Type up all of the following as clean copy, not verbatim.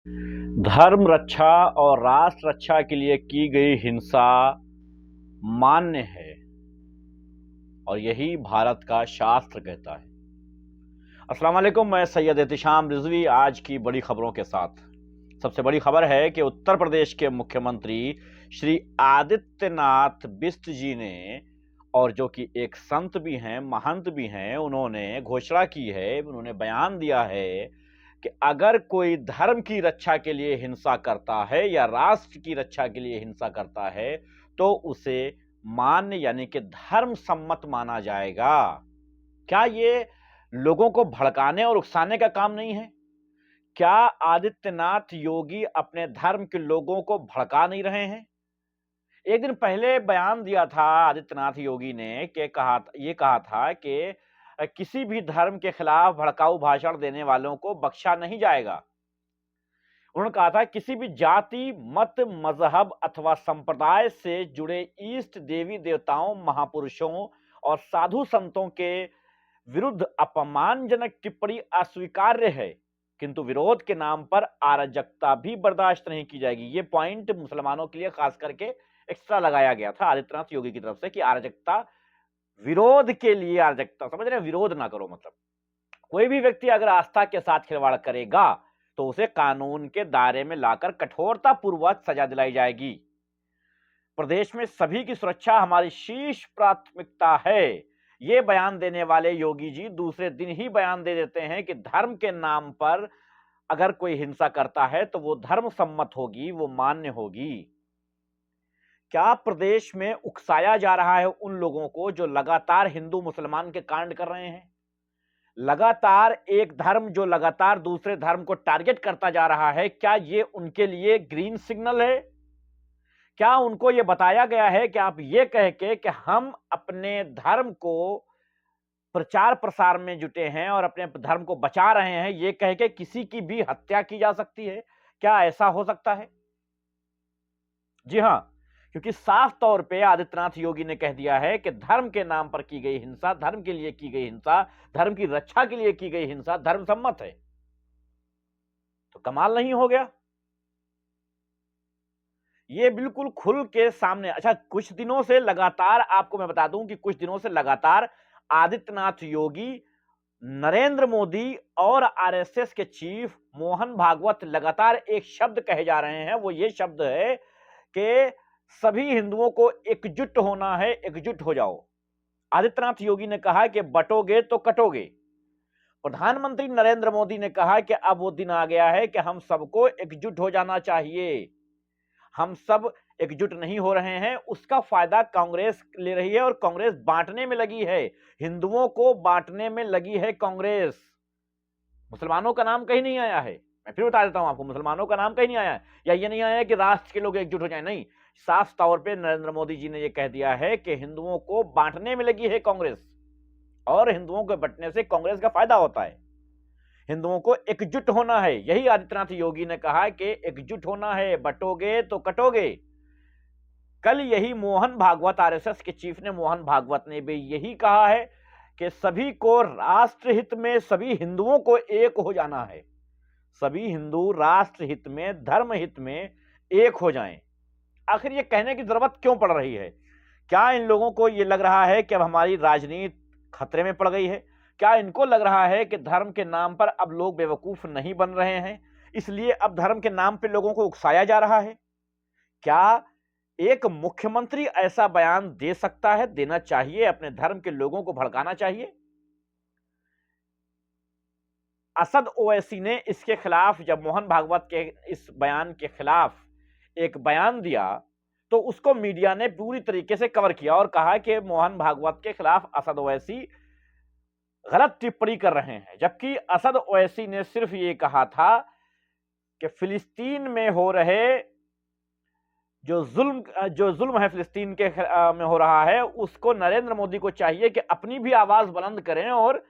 धर्म रक्षा और राष्ट्र रक्षा के लिए की गई हिंसा मान्य है और यही भारत का शास्त्र कहता है। अस्सलाम वालेकुम, मैं सैयद एहतिशाम रिजवी आज की बड़ी खबरों के साथ। सबसे बड़ी खबर है कि उत्तर प्रदेश के मुख्यमंत्री श्री आदित्यनाथ बिष्ट जी ने, और जो कि एक संत भी हैं, महंत भी हैं, उन्होंने घोषणा की है, उन्होंने बयान दिया है कि अगर कोई धर्म की रक्षा के लिए हिंसा करता है या राष्ट्र की रक्षा के लिए हिंसा करता है तो उसे मान्य यानी कि धर्म सम्मत माना जाएगा। क्या ये लोगों को भड़काने और उकसाने का काम नहीं है? क्या आदित्यनाथ योगी अपने धर्म के लोगों को भड़का नहीं रहे हैं? एक दिन पहले बयान दिया था आदित्यनाथ योगी ने कि ये कहा था कि किसी भी धर्म के खिलाफ भड़काऊ भाषण देने वालों को बख्शा नहीं जाएगा। उन्होंने कहा था किसी भी जाति, मत, मजहब अथवा संप्रदाय से जुड़े इष्ट देवी देवताओं, महापुरुषों और साधु संतों के विरुद्ध अपमानजनक टिप्पणी अस्वीकार्य है, किंतु विरोध के नाम पर अराजकता भी बर्दाश्त नहीं की जाएगी। ये पॉइंट मुसलमानों के लिए खास करके एक्स्ट्रा लगाया गया था आदित्यनाथ योगी की तरफ से कि अराजकता, विरोध के लिए अराजकता, समझ रहे हैं, विरोध ना करो। मतलब कोई भी व्यक्ति अगर आस्था के साथ खिलवाड़ करेगा तो उसे कानून के दायरे में लाकर कठोरता पूर्वक सजा दिलाई जाएगी। प्रदेश में सभी की सुरक्षा हमारी शीर्ष प्राथमिकता है। ये बयान देने वाले योगी जी दूसरे दिन ही बयान दे देते हैं कि धर्म के नाम पर अगर कोई हिंसा करता है तो वो धर्म सम्मत होगी, वो मान्य होगी। क्या प्रदेश में उकसाया जा रहा है उन लोगों को जो लगातार हिंदू मुसलमान के कांड कर रहे हैं? लगातार एक धर्म जो लगातार दूसरे धर्म को टारगेट करता जा रहा है, क्या ये उनके लिए ग्रीन सिग्नल है? क्या उनको ये बताया गया है कि आप ये कह के कि हम अपने धर्म को प्रचार प्रसार में जुटे हैं और अपने धर्म को बचा रहे हैं, ये कह के किसी की भी हत्या की जा सकती है? क्या ऐसा हो सकता है? जी हां, क्योंकि साफ तौर पे आदित्यनाथ योगी ने कह दिया है कि धर्म के नाम पर की गई हिंसा, धर्म के लिए की गई हिंसा, धर्म की रक्षा के लिए की गई हिंसा धर्म सम्मत है। तो कमाल नहीं हो गया? ये बिल्कुल खुल के सामने। अच्छा, कुछ दिनों से लगातार आपको मैं बता दूं कि कुछ दिनों से लगातार आदित्यनाथ योगी, नरेंद्र मोदी और आरएसएस के चीफ मोहन भागवत लगातार एक शब्द कहे जा रहे हैं। वो ये शब्द है कि सभी हिंदुओं को एकजुट होना है, एकजुट हो जाओ। आदित्यनाथ योगी ने कहा कि बटोगे तो कटोगे। प्रधानमंत्री नरेंद्र मोदी ने कहा कि अब वो दिन आ गया है कि हम सबको एकजुट हो जाना चाहिए। हम सब एकजुट नहीं हो रहे हैं, उसका फायदा कांग्रेस ले रही है और कांग्रेस बांटने में लगी है, हिंदुओं को बांटने में लगी है कांग्रेस। मुसलमानों का नाम कहीं नहीं आया है। मैं फिर बता देता हूं आपको, मुसलमानों का नाम कहीं नहीं आया है, या ये नहीं आया है कि राष्ट्र के लोग एकजुट हो जाए। नहीं, साफ तौर पे नरेंद्र मोदी जी ने यह कह दिया है कि हिंदुओं को बांटने में लगी है कांग्रेस, और हिंदुओं को बंटने से कांग्रेस का फायदा होता है। हिंदुओं को एकजुट होना है, यही आदित्यनाथ योगी ने कहा कि एकजुट होना है, बटोगे तो कटोगे। कल यही मोहन भागवत, आरएसएस के चीफ ने, मोहन भागवत ने भी यही कहा है कि सभी को राष्ट्र हित में, सभी हिंदुओं को एक हो जाना है। सभी हिंदू राष्ट्र हित में, धर्म हित में एक हो जाएं। आखिर ये कहने की जरूरत क्यों पड़ रही है? क्या इन लोगों को ये लग रहा है कि अब हमारी राजनीति खतरे में पड़ गई है? क्या इनको लग रहा है कि धर्म के नाम पर अब लोग बेवकूफ नहीं बन रहे हैं, इसलिए अब धर्म के नाम पर लोगों को उकसाया जा रहा है? क्या एक मुख्यमंत्री ऐसा बयान दे सकता है, देना चाहिए, अपने धर्म के लोगों को भड़काना चाहिए? असद ओवैसी ने इसके खिलाफ, जब मोहन भागवत के इस बयान के खिलाफ एक बयान दिया तो उसको मीडिया ने पूरी तरीके से कवर किया और कहा कि मोहन भागवत के खिलाफ असद ओवैसी गलत टिप्पणी कर रहे हैं। जबकि असद ओवैसी ने सिर्फ ये कहा था कि फिलिस्तीन में हो रहे जो जुल्म है, फिलिस्तीन के में हो रहा है, उसको नरेंद्र मोदी को चाहिए कि अपनी भी आवाज बुलंद करें और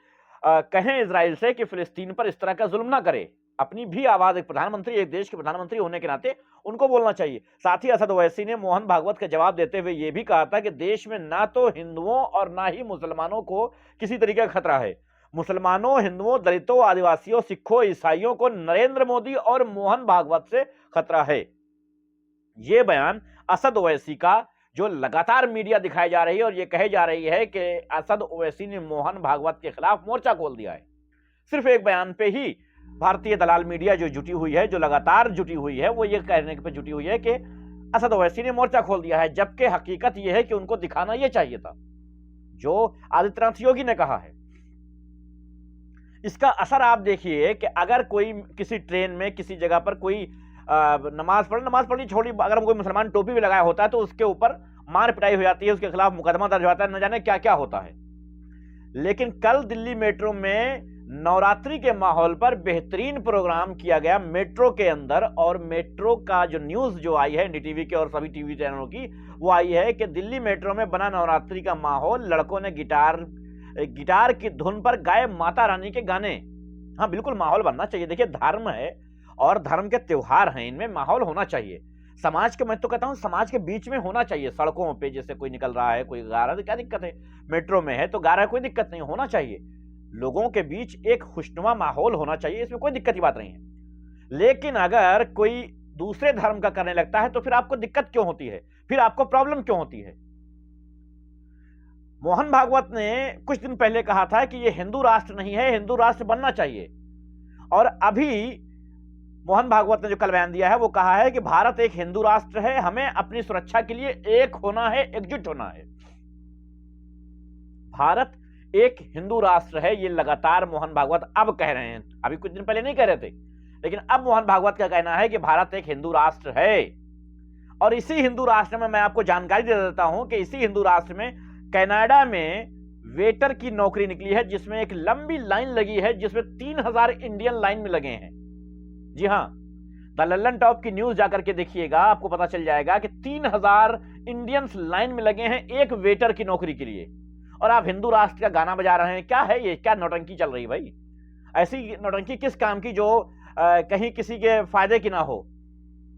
कहें इजराइल से कि फिलिस्तीन पर इस तरह का जुल्म ना करे। अपनी भी आवाज, एक प्रधानमंत्री, एक देश के प्रधानमंत्री होने के नाते उनको बोलना चाहिए। साथ ही असद ओवैसी ने मोहन भागवत का जवाब देते हुए यह भी कहा था कि देश में ना तो हिंदुओं और ना ही मुसलमानों को किसी तरीके का खतरा है। मुसलमानों, हिंदुओं, दलितों, आदिवासियों, सिखों, ईसाइयों को नरेंद्र मोदी और मोहन भागवत से खतरा है। यह बयान असद ओवैसी का, जो लगातार मीडिया दिखाई जा रही है और यह कही जा रही है कि असद ओवैसी ने मोहन भागवत के खिलाफ मोर्चा खोल दिया है। सिर्फ एक बयान पे ही भारतीय दलाल मीडिया जो जुटी हुई है, जो लगातार जुटी हुई है, वो ये कहने पे जुटी हुई है कि असद ओवैसी ने मोर्चा खोल दिया है, जबकि हकीकत यह है कि उनको दिखाना यह चाहिए था जो आदित्यनाथ योगी ने कहा है। इसका असर आप देखिए कि अगर कोई किसी ट्रेन में किसी जगह पर कोई नमाज पढ़नी छोड़ी, अगर कोई मुसलमान टोपी भी लगाया होता है तो उसके ऊपर मार पिटाई हो जाती है, उसके खिलाफ मुकदमा दर्ज होता है, न जाने क्या क्या होता है। लेकिन कल दिल्ली मेट्रो में नवरात्रि के माहौल पर बेहतरीन प्रोग्राम किया गया मेट्रो के अंदर, और मेट्रो का जो न्यूज जो आई है एनडीटीवी के और सभी टीवी चैनलों की, वो आई है कि दिल्ली मेट्रो में बना नवरात्रि का माहौल, लड़कों ने गिटार की धुन पर गाए माता रानी के गाने। हाँ, बिल्कुल माहौल बनना चाहिए। देखिए, धर्म है और धर्म के त्योहार हैं, इनमें माहौल होना चाहिए। समाज के, मैं तो कहता हूं समाज के बीच में होना चाहिए। सड़कों पे जैसे कोई निकल रहा है, कोई गा रहा है, क्या दिक्कत है? मेट्रो में है तो गा रहा है, कोई दिक्कत नहीं, होना चाहिए। लोगों के बीच एक खुशनुमा माहौल होना चाहिए, इसमें कोई दिक्कत की बात नहीं है। लेकिन अगर कोई दूसरे धर्म का करने लगता है तो फिर आपको दिक्कत क्यों होती है, फिर आपको प्रॉब्लम क्यों होती है? मोहन भागवत ने कुछ दिन पहले कहा था कि यह हिंदू राष्ट्र नहीं है, हिंदू राष्ट्र बनना चाहिए। और अभी मोहन भागवत ने जो कल बयान दिया है वो कहा है कि भारत एक हिंदू राष्ट्र है, हमें अपनी सुरक्षा के लिए एक होना है, एकजुट होना है। भारत एक हिंदू राष्ट्र है, ये लगातार मोहन भागवत अब कह रहे हैं, अभी कुछ दिन पहले नहीं कह रहे थे, लेकिन अब मोहन भागवत का कहना है कि भारत एक हिंदू राष्ट्र है। और इसी हिंदू राष्ट्र में मैं आपको जानकारी दे देता हूं कि इसी हिंदू राष्ट्र में कनाडा में वेटर की नौकरी निकली है, जिसमें एक लंबी लाइन लगी है, जिसमें 3000 इंडियन लाइन में लगे हैं। जी हां, द लंदन टॉप की न्यूज जाकर के देखिएगा, आपको पता चल जाएगा कि 3000 इंडियंस लाइन में लगे हैं एक वेटर की नौकरी के लिए। और आप हिंदू राष्ट्र का गाना बजा रहे हैं, क्या है ये? क्या नौटंकी चल रही भाई? ऐसी नौटंकी किस काम की जो कहीं किसी के फायदे की ना हो?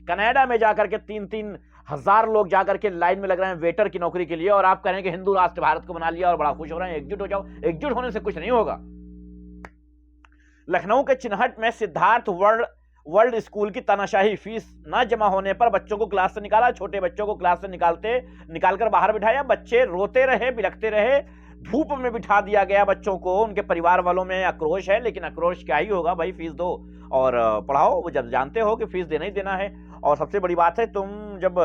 कनाडा में जाकर के 3-3 हजार लोग जाकर के लाइन में लग रहे हैं वेटर की नौकरी के लिए, और आप कह रहे हैं कि हिंदू राष्ट्र भारत को बना लिया और बड़ा खुश हो रहे हैं, एकजुट हो जाओ। एकजुट होने से कुछ नहीं होगा। लखनऊ के चिन्हट में सिद्धार्थ वर्ल्ड स्कूल की तानाशाही, फीस न जमा होने पर बच्चों को क्लास से निकाला, छोटे बच्चों को क्लास से निकालकर बाहर बिठाया, बच्चे रोते रहे, बिलखते रहे, धूप में बिठा दिया गया बच्चों को। उनके परिवार वालों में आक्रोश है, लेकिन आक्रोश क्या ही होगा भाई, फीस दो और पढ़ाओ। वो जब जानते हो कि फीस देना ही देना है। और सबसे बड़ी बात है, तुम जब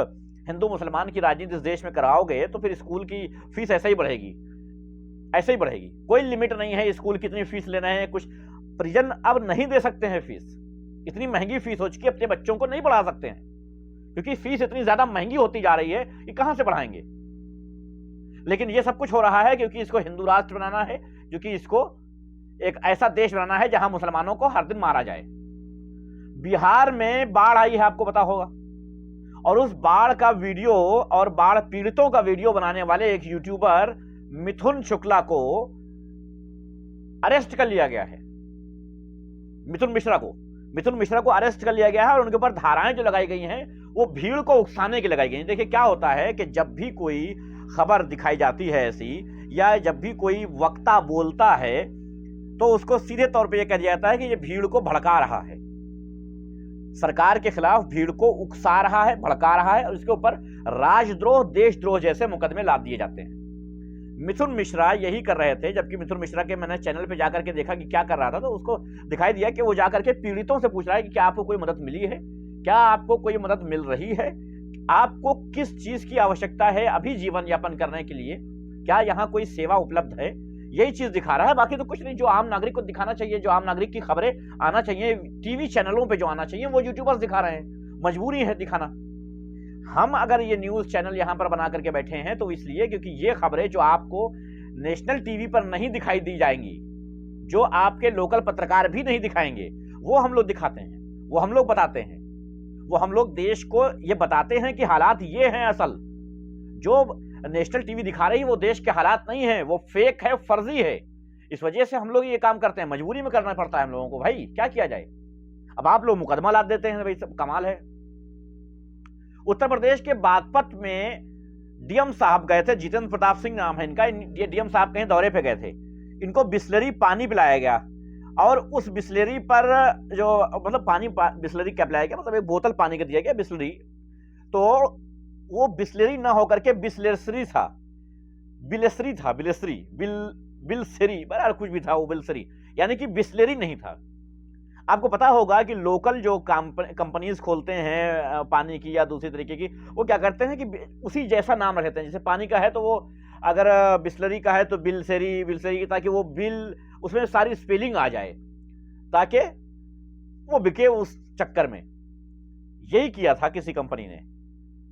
हिंदू मुसलमान की राजनीति इस देश में कराओगे तो फिर स्कूल की फीस ऐसे ही बढ़ेगी, ऐसे ही बढ़ेगी। कोई लिमिट नहीं है स्कूल कितनी फीस लेना है। कुछ परिजन अब नहीं दे सकते हैं फीस, इतनी महंगी फीस हो चुकी है, अपने बच्चों को नहीं पढ़ा सकते हैं, क्योंकि फीस इतनी ज्यादा महंगी होती जा रही है कि कहां से पढ़ाएंगे। लेकिन ये सब कुछ हो रहा है क्योंकि इसको हिंदू राष्ट्र बनाना है, क्योंकि इसको एक ऐसा देश बनाना है जहां मुसलमानों को हर दिन मारा जाए। बिहार में बाढ़ आई है, आपको पता होगा, और उस बाढ़ का वीडियो और बाढ़ पीड़ितों का वीडियो बनाने वाले एक यूट्यूबर मिथुन शुक्ला को अरेस्ट कर लिया गया है। मिथुन मिश्रा को अरेस्ट कर लिया गया है, और उनके ऊपर धाराएं जो लगाई गई हैं वो भीड़ को उकसाने की लगाई गई हैं। देखिए क्या होता है कि जब भी कोई खबर दिखाई जाती है ऐसी, या जब भी कोई वक्ता बोलता है, तो उसको सीधे तौर पे यह कहा जाता है कि ये भीड़ को भड़का रहा है, सरकार के खिलाफ भीड़ को उकसा रहा है, भड़का रहा है, और इसके ऊपर राजद्रोह, देशद्रोह जैसे मुकदमे लाद दिए जाते हैं। मिथुन मिश्रा यही कर रहे थे, जबकि मिथुन मिश्रा के मैंने चैनल पे जाकर के देखा कि क्या कर रहा था, तो उसको दिखाई दिया कि वो जाकर के पीड़ितों से पूछ रहा है कि क्या आपको कोई मदद मिली है, क्या आपको कोई मदद मिल रही है, आपको किस चीज की आवश्यकता है अभी जीवन यापन करने के लिए, क्या यहाँ कोई सेवा उपलब्ध है, यही चीज दिखा रहा है। बाकी तो कुछ नहीं। जो आम नागरिक को दिखाना चाहिए, जो आम नागरिक की खबरें आना चाहिए, टीवी चैनलों पे जो आना चाहिए, वो यूट्यूबर्स दिखा रहे हैं, मजबूरी है दिखाना। हम अगर ये न्यूज चैनल यहां पर बना करके बैठे हैं तो इसलिए क्योंकि ये खबरें जो आपको नेशनल टीवी पर नहीं दिखाई दी जाएंगी, जो आपके लोकल पत्रकार भी नहीं दिखाएंगे, वो हम लोग दिखाते हैं, वो हम लोग बताते हैं, वो हम लोग देश को ये बताते हैं कि हालात ये हैं। असल जो नेशनल टीवी दिखा रही है वो देश के हालात नहीं है, वो फेक है, फर्जी है। इस वजह से हम लोग ये काम करते हैं, मजबूरी में करना पड़ता है हम लोगों को। भाई क्या किया जाए? अब आप लोग मुकदमा लाद देते हैं, भाई सब कमाल है। उत्तर प्रदेश के बागपत में डीएम साहब गए थे, जितेंद्र प्रताप सिंह नाम है इनका। ये डीएम साहब कहीं दौरे पे गए थे। इनको बिस्लरी पानी पिलाया गया और उस बिस्लरी पर जो मतलब पानी बिस्लरी क्या पिलाया गया, मतलब एक बोतल पानी का दिया गया बिस्लरी, तो वो बिस्लरी ना होकर के बिस्लेसरी था, बिलसरी बराबर कुछ भी था वो बिलसरी, यानी कि बिस्लरी नहीं था। आपको पता होगा कि लोकल जो कंपनीज खोलते हैं पानी की या दूसरी तरीके की, वो क्या करते हैं कि उसी जैसा नाम रखते हैं। जैसे पानी का है तो वो अगर बिस्लरी का है तो बिलसरी, ताकि वो बिल उसमें सारी स्पेलिंग आ जाए, ताकि वो बिके उस चक्कर में। यही किया था किसी कंपनी ने।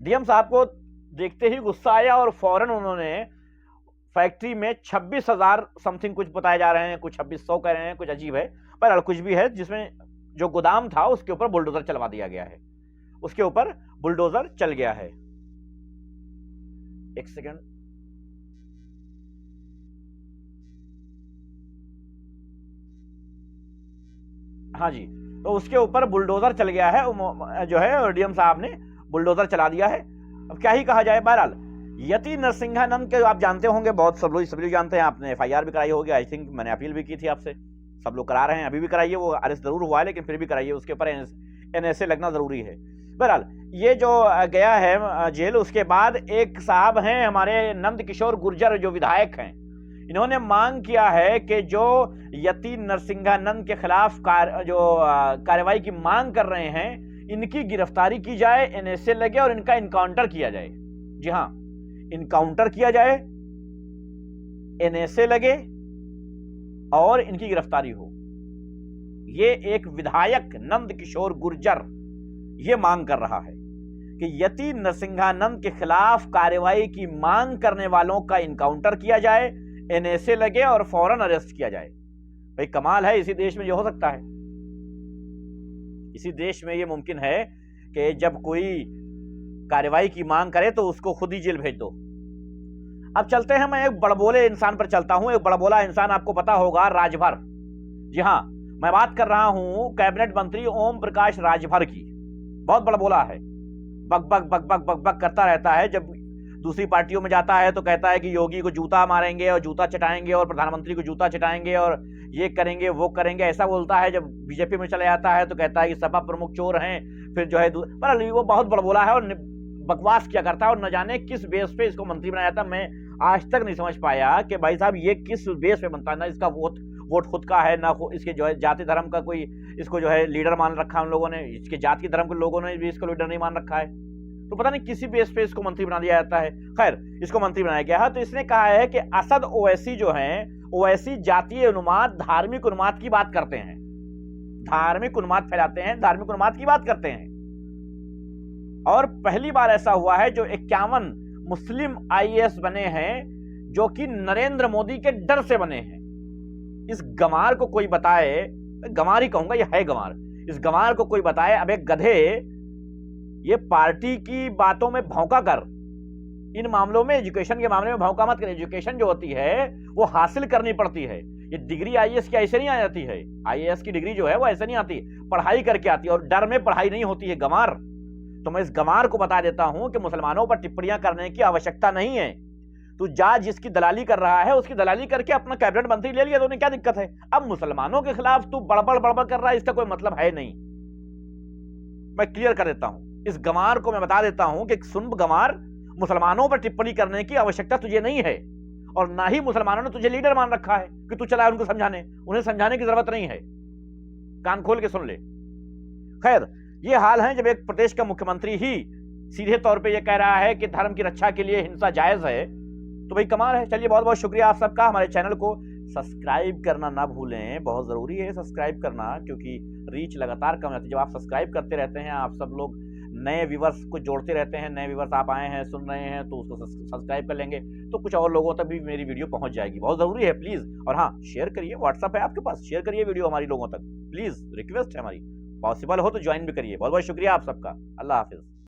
डीएम साहब को देखते ही गुस्सा आया और फौरन उन्होंने फैक्ट्री में 26,000 समथिंग कुछ बताए जा रहे हैं, कुछ 2600 कह रहे हैं, कुछ अजीब है, पर कुछ भी है, जिसमें जो गोदाम था उसके ऊपर बुलडोजर चलवा दिया गया है, उसके ऊपर बुलडोजर चल गया है। एक सेकंड, हाँ जी, तो उसके ऊपर बुलडोजर चल गया है, जो है डीएम साहब ने बुलडोजर चला दिया है। अब क्या ही कहा जाए। बहरहाल यति नरसिंहानंद के आप जानते होंगे, बहुत सब लोग जानते हैं, आपने एफआईआर भी कराई होगी, आई थिंक मैंने अपील भी की थी आपसे, सब लोग करा रहे हैं, अभी भी कराइए, वो अरेस्ट जरूर हुआ है लेकिन फिर भी कराइए, उसके ऊपर एनएसए लगना जरूरी है। बहरहाल ये जो गया है जेल, उसके बाद एक साहब हैं हमारे नंद किशोर गुर्जर जो विधायक हैं, इन्होंने मांग किया है कि जो यति नरसिंहानंद के खिलाफ जो कार्रवाई की मांग कर रहे हैं, इनकी गिरफ्तारी की जाए, एनएसए लगे और इनका इनकाउंटर किया जाए। जी हां, इनकाउंटर किया जाए, एनएसए लगे और इनकी गिरफ्तारी हो। ये एक विधायक नंद किशोर गुर्जर ये मांग कर रहा है कि यति नरसिंहानंद के खिलाफ कार्रवाई की मांग करने वालों का इनकाउंटर किया जाए, एनएसए लगे और फौरन अरेस्ट किया जाए। भाई कमाल है, इसी देश में ये हो सकता है, इसी देश में ये मुमकिन है कि जब कोई कार्रवाई की मांग करे तो उसको खुद ही जेल भेज दो। अब चलते हैं, मैं एक बड़बोले इंसान पर चलता हूं। एक बड़बोला इंसान आपको पता होगा, राजभर। जी हां, मैं बात कर रहा हूं कैबिनेट मंत्री ओम प्रकाश राजभर की। बहुत बड़बोला है, बक बक बक बक बक बक करता रहता है। जब दूसरी पार्टियों में जाता है तो कहता है कि योगी को जूता मारेंगे और जूता चटाएंगे और प्रधानमंत्री को जूता चटाएंगे और ये करेंगे वो करेंगे, ऐसा बोलता है। जब बीजेपी में चला जाता है तो कहता है कि सपा प्रमुख चोर हैं, फिर जो है वो बहुत बड़बोला है और बकवास किया करता है और न जाने किस बेस पे इसको मंत्री बनाया था। मैं आज तक नहीं समझ पाया कि भाई साहब ये किस बेस पे बनता है। ना इसका वोट खुद का है, ना इसके जो है जाति धर्म का कोई इसको जो है लीडर मान रखा है उन लोगों ने, इसके जाति धर्म के लोगों ने भी इसको लीडर नहीं मान रखा है, तो पता नहीं किसी बेस पे इसको मंत्री बना दिया जाता है। खैर, इसको मंत्री बनाया गया है। तो इसने कहा है कि असद ओवैसी जो है, ओवैसी जातीय उन्माद, धार्मिक उन्माद की बात करते हैं, धार्मिक उन्माद फैलाते हैं, धार्मिक उन्माद की बात करते हैं। और पहली बार ऐसा हुआ है जो 51 मुस्लिम आईएएस बने हैं जो कि नरेंद्र मोदी के डर से बने हैं। इस गंवार को कोई बताए, गंवार ही कहूंगा, ये है गंवार, इस गंवार को कोई बताए, अबे गधे, ये पार्टी की बातों में भौंका कर, इन मामलों में, एजुकेशन के मामले में भौंका मत कर। एजुकेशन जो होती है वो हासिल करनी पड़ती है। ये डिग्री आईएएस की ऐसे नहीं आ जाती है, आईएएस की डिग्री जो है वो ऐसे नहीं आती, पढ़ाई करके आती है, और डर में पढ़ाई नहीं होती है गंवार। तो मैं इस गंवार को बता देता हूं कि मुसलमानों पर टिप्पणियां करने की आवश्यकता नहीं है। तू जा, जिसकी दलाली कर रहा है उसकी दलाली करके अपना कैबिनेट मंत्री ले लिया तो उन्हें क्या दिक्कत है। अब मुसलमानों के खिलाफ तू बड़बड़ बड़बड़ कर रहा है, इसका कोई मतलब है नहीं। मैं क्लियर कर देता हूं, इस गंवार को मैं बता देता हूं कि सुन गंवार, मुसलमानों पर टिप्पणी करने की आवश्यकता तुझे नहीं है, और ना ही मुसलमानों ने तुझे लीडर मान रखा है कि तू चलाए उनको समझाने। उन्हें समझाने की जरूरत नहीं है, कान खोल के सुन ले। खैर, ये हाल है जब एक प्रदेश का मुख्यमंत्री ही सीधे तौर पे ये कह रहा है कि धर्म की रक्षा के लिए हिंसा जायज है, तो भाई कमाल है। चलिए, बहुत बहुत शुक्रिया आप सबका। हमारे चैनल को सब्सक्राइब करना ना भूलें, बहुत जरूरी है सब्सक्राइब करना, क्योंकि रीच लगातार कम रहती है। जब आप सब्सक्राइब करते रहते हैं, आप सब लोग नए व्यूवर्स को जोड़ते रहते हैं, नए व्यूवर्स आप आए हैं, सुन रहे हैं, तो उसको सब्सक्राइब कर लेंगे तो कुछ और लोगों तक भी मेरी वीडियो पहुंच जाएगी। बहुत जरूरी है, प्लीज। और हाँ, शेयर करिए, व्हाट्सएप है आपके पास, शेयर करिए वीडियो हमारी लोगों तक, प्लीज, रिक्वेस्ट है हमारी। पॉसिबल हो तो ज्वाइन भी करिए। बहुत बहुत शुक्रिया आप सबका। अल्लाह हाफिज।